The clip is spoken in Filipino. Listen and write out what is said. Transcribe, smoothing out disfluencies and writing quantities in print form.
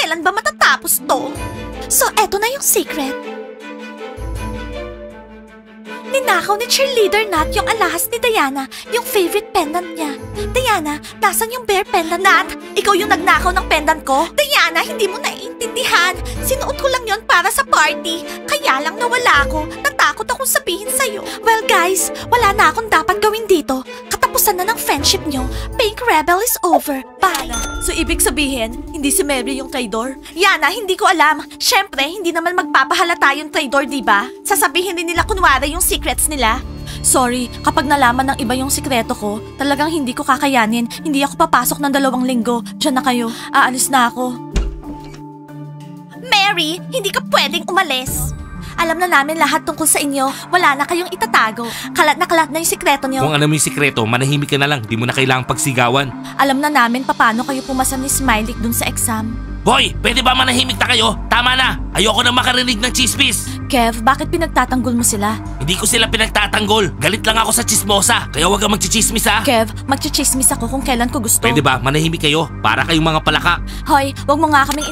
kailan ba matatapos to? So, eto na yung secret. Ninakaw ni cheerleader Nat yung alahas ni Diana, yung favorite pendant niya. Diana, nasan yung bear pendant? Nat, ikaw yung nagnakaw ng pendant ko? Diana, hindi mo naiintindihan. Sinuot ko lang yon para sa party. Kaya lang nawala ako. Natakot akong sabihin sa'yo. Well guys, wala na akong dapat gawin dito. Katapusan na ng friendship nyo. Pink Rebel is over. Bye. So ibig sabihin, hindi si Mary yung traidor? Yana, hindi ko alam. Syempre, hindi naman magpapahalata yung traidor, diba? Sasabihin din nila kunwari yung secrets nila. Sorry, kapag nalaman ng iba yung sikreto ko, talagang hindi ko kakayanin. Hindi ako papasok ng 2 linggo. Diyan na kayo. Aalis na ako. Mary, hindi ka pwedeng umalis. Alam na namin lahat tungkol sa inyo. Wala na kayong itatago. Kalat na yung sikreto niyo. Kung alam mo yung sikreto, manahimik ka na lang. Di mo na kailangang pagsigawan. Alam na namin paano kayo pumasa ni Smiley dun sa exam. Boy, pwede ba manahimik na kayo? Tama na! Ayoko na makarinig ng chismis! Kev, bakit pinagtatanggol mo sila? Hindi ko sila pinagtatanggol. Galit lang ako sa chismosa. Kaya huwag kang magchichismis ha. Kev, magchichismis ako kung kailan ko gusto. Pwede ba manahimik kayo? Para kayong mga palaka. Hoy, wag mo nga kaming